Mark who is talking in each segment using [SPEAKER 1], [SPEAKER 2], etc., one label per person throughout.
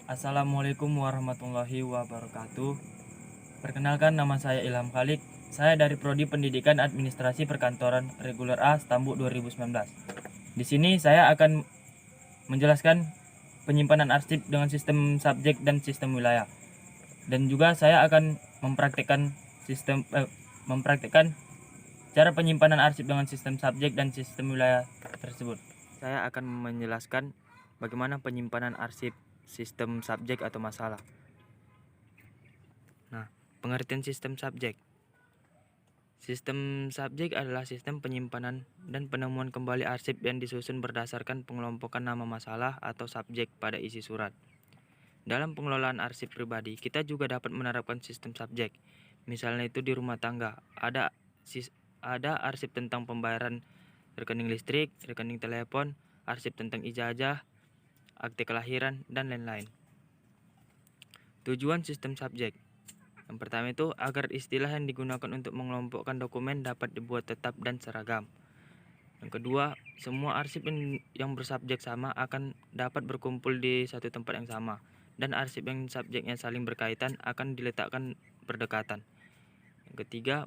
[SPEAKER 1] Assalamualaikum warahmatullahi wabarakatuh. Perkenalkan, nama saya Ilham Khalik. Saya dari Prodi Pendidikan Administrasi Perkantoran Reguler A Stambuk 2019. Di sini saya akan menjelaskan penyimpanan arsip dengan sistem subjek dan sistem wilayah. Dan juga saya akan mempraktikkan cara penyimpanan arsip dengan sistem subjek dan sistem wilayah tersebut. Saya akan menjelaskan bagaimana penyimpanan arsip sistem subjek atau masalah. Nah, pengertian sistem subjek. Sistem subjek adalah sistem penyimpanan dan penemuan kembali arsip yang disusun berdasarkan pengelompokan nama masalah atau subjek pada isi surat. Dalam pengelolaan arsip pribadi, kita juga dapat menerapkan sistem subjek. Misalnya itu di rumah tangga, ada arsip tentang pembayaran rekening listrik, rekening telepon, arsip tentang ijazah, akte kelahiran, dan lain-lain. Tujuan sistem subjek. Yang pertama itu agar istilah yang digunakan untuk mengelompokkan dokumen dapat dibuat tetap dan seragam. Yang kedua, semua arsip yang bersubjek sama akan dapat berkumpul di satu tempat yang sama, dan arsip yang subjeknya saling berkaitan akan diletakkan berdekatan. Yang ketiga,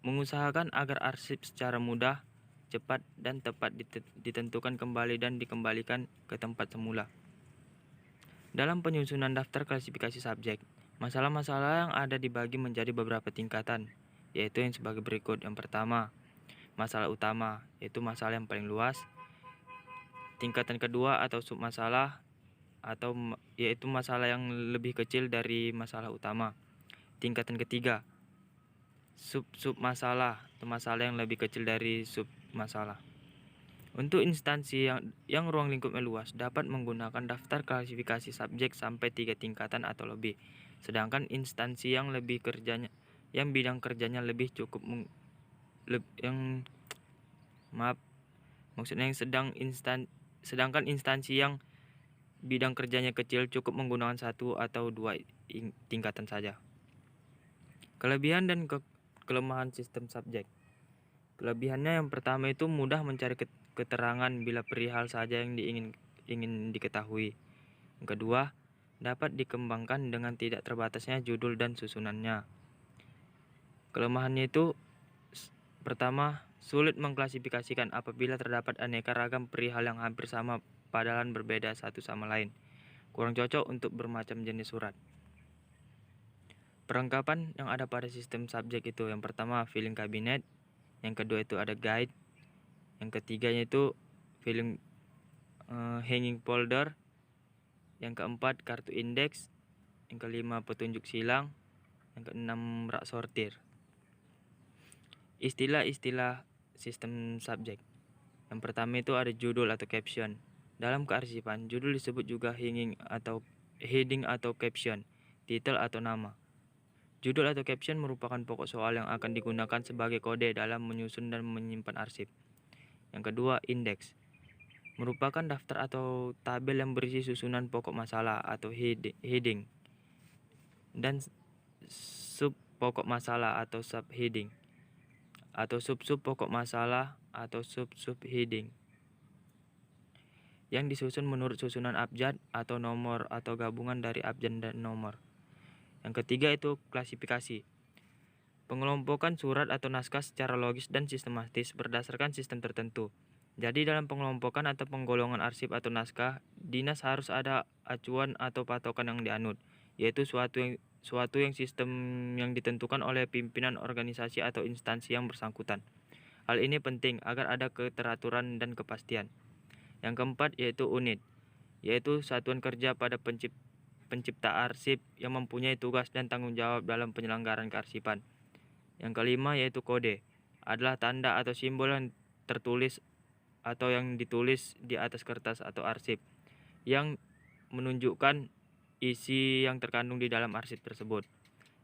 [SPEAKER 1] mengusahakan agar arsip secara mudah, cepat, dan tepat ditentukan kembali dan dikembalikan ke tempat semula. Dalam penyusunan daftar klasifikasi subjek, masalah-masalah yang ada dibagi menjadi beberapa tingkatan, yaitu yang sebagai berikut. Yang pertama, masalah utama, yaitu masalah yang paling luas. Tingkatan kedua atau submasalah, yaitu masalah yang lebih kecil dari masalah utama. Tingkatan ketiga, sub-masalah, atau masalah yang lebih kecil dari submasalah. Untuk instansi yang ruang lingkupnya luas dapat menggunakan daftar klasifikasi subjek sampai 3 tingkatan atau lebih. Sedangkan instansi yang bidang kerjanya lebih cukup sedangkan instansi yang bidang kerjanya kecil cukup menggunakan 1 atau 2 tingkatan saja. Kelebihan dan kelemahan sistem subjek. Kelebihannya yang pertama itu mudah mencari keterangan bila perihal saja yang ingin diketahui. Yang kedua, dapat dikembangkan dengan tidak terbatasnya judul dan susunannya. Kelemahannya itu pertama, sulit mengklasifikasikan apabila terdapat aneka ragam perihal yang hampir sama padahal berbeda satu sama lain. Kurang cocok untuk bermacam jenis surat. Perlengkapan yang ada pada sistem subjek itu, yang pertama filing kabinet, yang kedua itu ada guide, yang ketiganya itu filing hanging folder, yang keempat kartu indeks, yang kelima petunjuk silang, yang keenam rak sortir. Istilah-istilah sistem subjek. Yang pertama itu ada judul atau caption. Dalam kearsipan, judul disebut juga heading atau caption, titel atau nama. Judul atau caption merupakan pokok soal yang akan digunakan sebagai kode dalam menyusun dan menyimpan arsip. Yang kedua, indeks. Merupakan daftar atau tabel yang berisi susunan pokok masalah atau heading dan sub pokok masalah atau subheading, atau sub-sub pokok masalah atau sub-sub heading yang disusun menurut susunan abjad atau nomor atau gabungan dari abjad dan nomor. Yang ketiga itu klasifikasi. Pengelompokan surat atau naskah secara logis dan sistematis berdasarkan sistem tertentu. Jadi dalam pengelompokan atau penggolongan arsip atau naskah, dinas harus ada acuan atau patokan yang dianut, yaitu suatu yang sistem yang ditentukan oleh pimpinan organisasi atau instansi yang bersangkutan. Hal ini penting agar ada keteraturan dan kepastian. Yang keempat yaitu unit, yaitu satuan kerja pada pencipta arsip yang mempunyai tugas dan tanggung jawab dalam penyelenggaraan kearsipan. Yang kelima yaitu kode, adalah tanda atau simbol yang tertulis atau yang ditulis di atas kertas atau arsip yang menunjukkan isi yang terkandung di dalam arsip tersebut.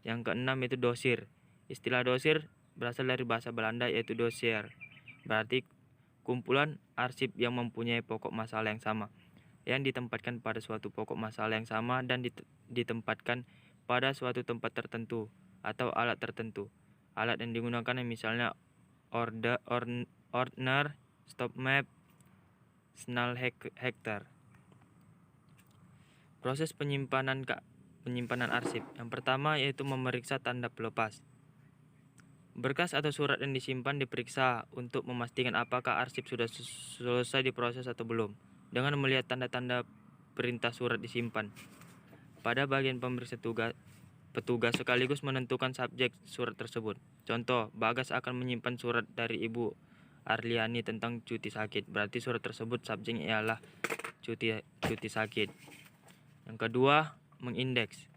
[SPEAKER 1] Yang keenam itu dosir. Istilah dosir berasal dari bahasa Belanda yaitu dossier. Berarti kumpulan arsip yang mempunyai pokok masalah yang sama, yang ditempatkan pada suatu pokok masalah yang sama dan ditempatkan pada suatu tempat tertentu atau alat tertentu. Alat yang digunakan misalnya ordner, stop map, Snell Hector. Proses penyimpanan arsip. Yang pertama yaitu memeriksa tanda pelepas. Berkas atau surat yang disimpan diperiksa untuk memastikan apakah arsip sudah selesai diproses atau belum, dengan melihat tanda-tanda perintah surat disimpan. Pada bagian pemeriksa petugas sekaligus menentukan subjek surat tersebut. Contoh, Bagas akan menyimpan surat dari Ibu Arliani tentang cuti sakit. Berarti surat tersebut subjeknya ialah cuti sakit. Yang kedua, mengindeks.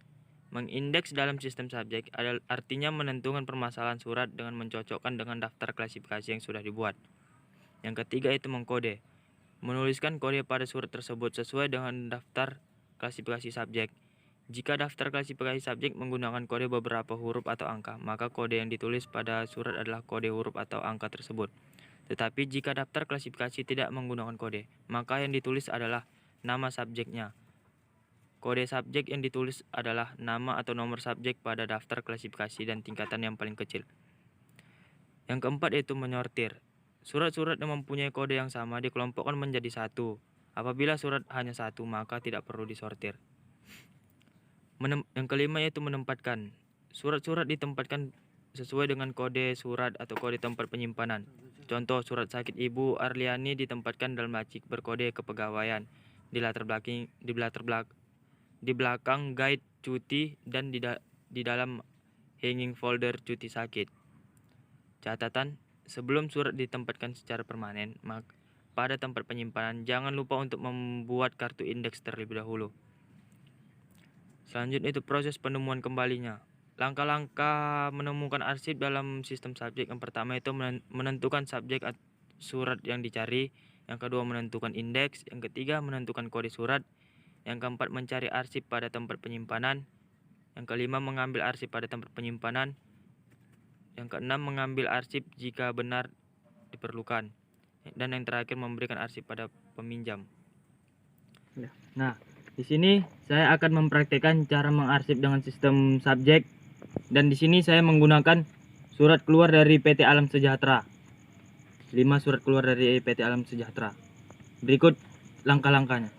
[SPEAKER 1] Mengindeks dalam sistem subjek artinya menentukan permasalahan surat dengan mencocokkan dengan daftar klasifikasi yang sudah dibuat. Yang ketiga itu mengkode. Menuliskan kode pada surat tersebut sesuai dengan daftar klasifikasi subjek. Jika daftar klasifikasi subjek menggunakan kode beberapa huruf atau angka, maka kode yang ditulis pada surat adalah kode huruf atau angka tersebut. Tetapi jika daftar klasifikasi tidak menggunakan kode, maka yang ditulis adalah nama subjeknya. Kode subjek yang ditulis adalah nama atau nomor subjek pada daftar klasifikasi dan tingkatan yang paling kecil. Yang keempat yaitu menyortir. Surat-surat yang mempunyai kode yang sama dikelompokkan menjadi satu. Apabila surat hanya satu, maka tidak perlu disortir. Yang kelima yaitu menempatkan. Surat-surat ditempatkan sesuai dengan kode surat atau kode tempat penyimpanan. Contoh, surat sakit Ibu Arliani ditempatkan dalam lacik berkode kepegawaian di belakang guide cuti dan di dalam hanging folder cuti sakit. Catatan, sebelum surat ditempatkan secara permanen pada tempat penyimpanan, jangan lupa untuk membuat kartu indeks terlebih dahulu. Selanjutnya itu proses penemuan kembalinya. Langkah-langkah menemukan arsip dalam sistem subjek. Yang pertama itu menentukan subjek surat yang dicari. Yang kedua menentukan indeks. Yang ketiga menentukan kode surat. Yang keempat mencari arsip pada tempat penyimpanan. Yang kelima mengambil arsip pada tempat penyimpanan. Yang keenam mengambil arsip jika benar diperlukan. Dan yang terakhir memberikan arsip pada peminjam. Nah, di sini saya akan mempraktikkan cara mengarsip dengan sistem subjek. Dan di sini saya menggunakan surat keluar dari PT Alam Sejahtera. 5 surat keluar dari PT Alam Sejahtera. Berikut langkah-langkahnya.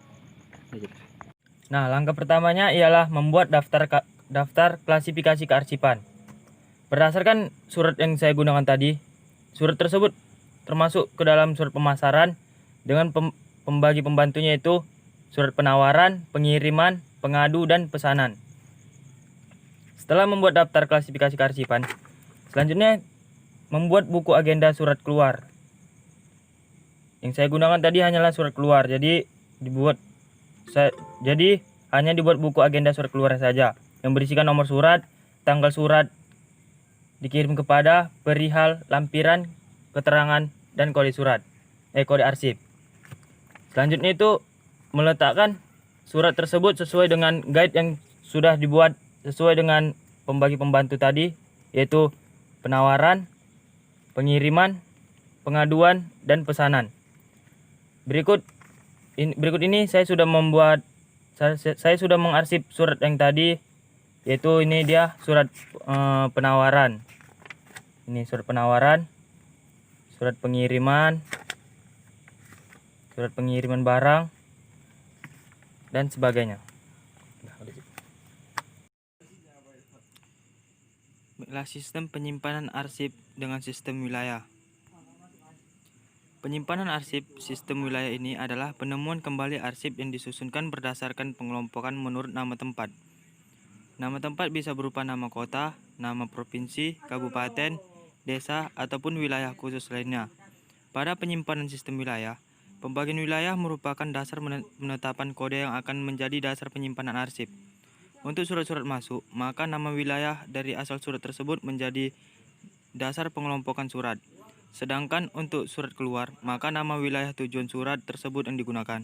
[SPEAKER 1] Nah, langkah pertamanya ialah membuat daftar klasifikasi kearsipan. Berdasarkan surat yang saya gunakan tadi, surat tersebut termasuk ke dalam surat pemasaran dengan pembagi pembantunya itu surat penawaran, pengiriman, pengadu, dan pesanan. Setelah membuat daftar klasifikasi kearsipan, selanjutnya membuat buku agenda surat keluar. Yang saya gunakan tadi hanyalah surat keluar, jadi hanya dibuat buku agenda surat keluar saja yang berisikan nomor surat, tanggal surat dikirim kepada, perihal, lampiran, keterangan, dan kode kode arsip. Selanjutnya itu meletakkan surat tersebut sesuai dengan guide yang sudah dibuat sesuai dengan pembagi pembantu tadi, yaitu penawaran, pengiriman, pengaduan, dan pesanan. Berikut ini saya sudah mengarsip surat yang tadi, yaitu ini dia surat penawaran. Ini surat penawaran, surat pengiriman barang, dan sebagainya. Baiklah, sistem penyimpanan arsip dengan sistem wilayah. Penyimpanan arsip sistem wilayah ini adalah penemuan kembali arsip yang disusunkan berdasarkan pengelompokan menurut nama tempat. Nama tempat bisa berupa nama kota, nama provinsi, kabupaten, desa, ataupun wilayah khusus lainnya. Pada penyimpanan sistem wilayah, pembagian wilayah merupakan dasar penetapan kode yang akan menjadi dasar penyimpanan arsip. Untuk surat-surat masuk, maka nama wilayah dari asal surat tersebut menjadi dasar pengelompokan surat. Sedangkan untuk surat keluar, maka nama wilayah tujuan surat tersebut yang digunakan.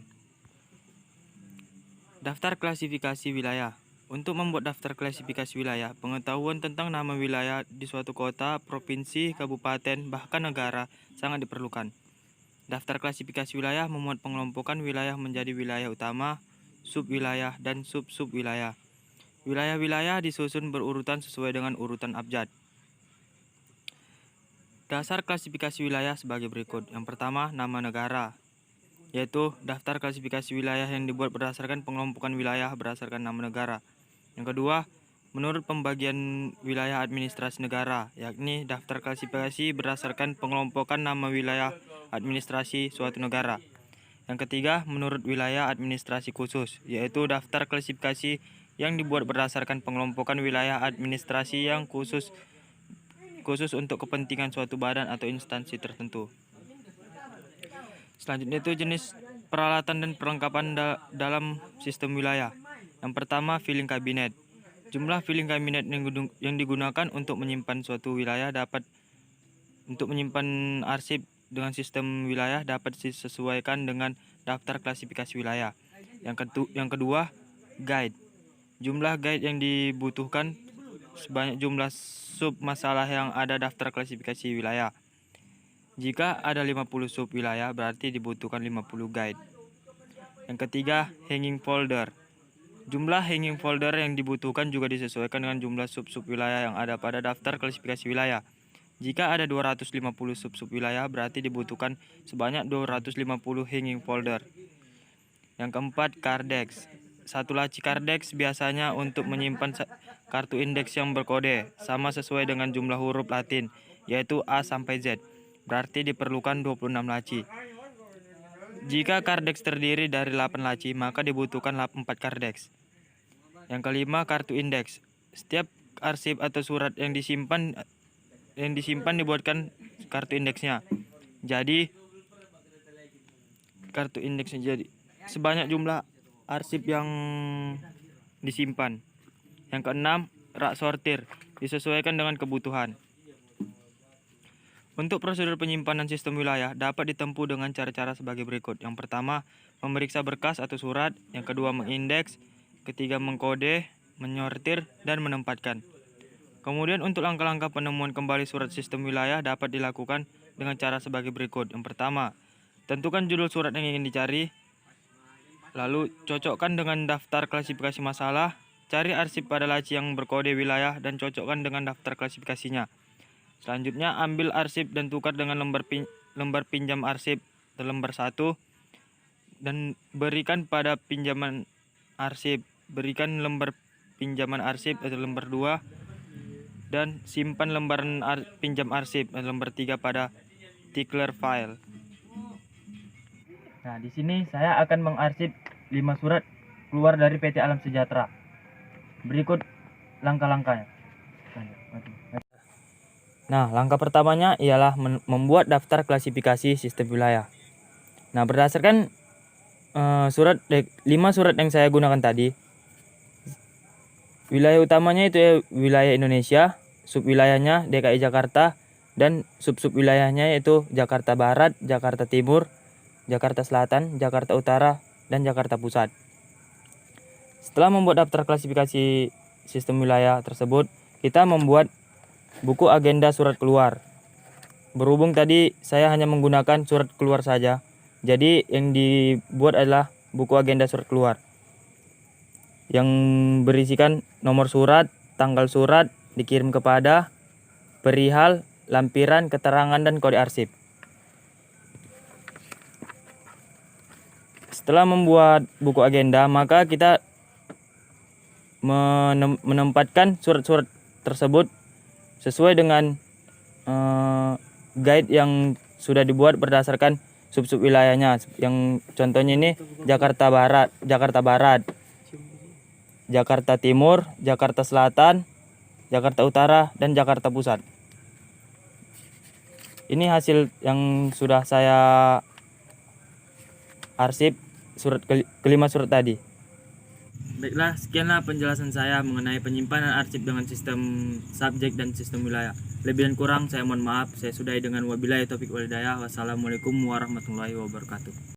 [SPEAKER 1] Daftar klasifikasi wilayah. Untuk membuat daftar klasifikasi wilayah, pengetahuan tentang nama wilayah di suatu kota, provinsi, kabupaten, bahkan negara sangat diperlukan. Daftar klasifikasi wilayah memuat pengelompokan wilayah menjadi wilayah utama, subwilayah, dan sub-subwilayah. Wilayah-wilayah disusun berurutan sesuai dengan urutan abjad. Dasar klasifikasi wilayah sebagai berikut. Yang pertama, nama negara, yaitu daftar klasifikasi wilayah yang dibuat berdasarkan pengelompokan wilayah berdasarkan nama negara. Yang kedua, menurut pembagian wilayah administrasi negara, yakni daftar klasifikasi berdasarkan pengelompokan nama wilayah administrasi suatu negara. Yang ketiga, menurut wilayah administrasi khusus, yaitu daftar klasifikasi yang dibuat berdasarkan pengelompokan wilayah administrasi yang khusus untuk kepentingan suatu badan atau instansi tertentu. Selanjutnya itu jenis peralatan dan perlengkapan dalam sistem wilayah. Yang pertama, filing kabinet. Jumlah filing kabinet yang digunakan untuk menyimpan suatu wilayah untuk menyimpan arsip dengan sistem wilayah dapat disesuaikan dengan daftar klasifikasi wilayah. Yang kedua, guide. Jumlah guide yang dibutuhkan sebanyak jumlah sub masalah yang ada daftar klasifikasi wilayah. Jika ada 50 sub wilayah, berarti dibutuhkan 50 guide. Yang ketiga, hanging folder. Jumlah hanging folder yang dibutuhkan juga disesuaikan dengan jumlah sub-sub wilayah yang ada pada daftar klasifikasi wilayah. Jika ada 250 sub-sub wilayah, berarti dibutuhkan sebanyak 250 hanging folder. Yang keempat, kardex. Satu laci kardex biasanya untuk menyimpan kartu indeks yang berkode, sama sesuai dengan jumlah huruf Latin, yaitu A sampai Z. Berarti diperlukan 26 laci. Jika kardex terdiri dari 8 laci, maka dibutuhkan 4 kardex. Yang kelima, kartu indeks. Setiap arsip atau surat yang disimpan dibuatkan kartu indeksnya. Jadi kartu indeksnya jadi sebanyak jumlah arsip yang disimpan. Yang keenam, rak sortir, disesuaikan dengan kebutuhan. Untuk prosedur penyimpanan sistem wilayah dapat ditempuh dengan cara-cara sebagai berikut. Yang pertama, memeriksa berkas atau surat. Yang kedua, mengindeks. Ketiga, mengkode, menyortir, dan menempatkan. Kemudian untuk langkah-langkah penemuan kembali surat sistem wilayah dapat dilakukan dengan cara sebagai berikut. Yang pertama, tentukan judul surat yang ingin dicari. Lalu cocokkan dengan daftar klasifikasi masalah. Cari arsip pada laci yang berkode wilayah dan cocokkan dengan daftar klasifikasinya. Selanjutnya, ambil arsip dan tukar dengan lembar pinjam arsip atau lembar 1 dan berikan pada pinjaman arsip. Berikan lembar pinjaman arsip atau lembar 2 dan simpan lembaran pinjam arsip lembar 3 pada declare file. Nah, di sini saya akan mengarsip 5 surat keluar dari PT Alam Sejahtera. Berikut langkah-langkahnya. Nah, langkah pertamanya ialah membuat daftar klasifikasi sistem wilayah. Nah, berdasarkan 5 surat yang saya gunakan tadi, wilayah utamanya itu wilayah Indonesia, subwilayahnya DKI Jakarta, dan sub-sub wilayahnya yaitu Jakarta Barat, Jakarta Timur, Jakarta Selatan, Jakarta Utara, dan Jakarta Pusat. Setelah membuat daftar klasifikasi sistem wilayah tersebut, kita membuat buku agenda surat keluar. Berhubung tadi saya hanya menggunakan surat keluar saja, jadi yang dibuat adalah buku agenda surat keluar yang berisikan nomor surat, tanggal surat, dikirim kepada, perihal, lampiran, keterangan, dan kode arsip. Setelah membuat buku agenda, maka kita menempatkan surat-surat tersebut sesuai dengan guide yang sudah dibuat berdasarkan sub-sub wilayahnya. Yang contohnya ini Jakarta Barat, Jakarta Timur, Jakarta Selatan, Jakarta Utara, dan Jakarta Pusat. Ini hasil yang sudah saya arsip kelima surat tadi. Baiklah, sekianlah penjelasan saya mengenai penyimpanan arsip dengan sistem subjek dan sistem wilayah. Lebih dan kurang saya mohon maaf. Saya sudahi dengan wabillahi taufik wal hidayah. Wassalamualaikum warahmatullahi wabarakatuh.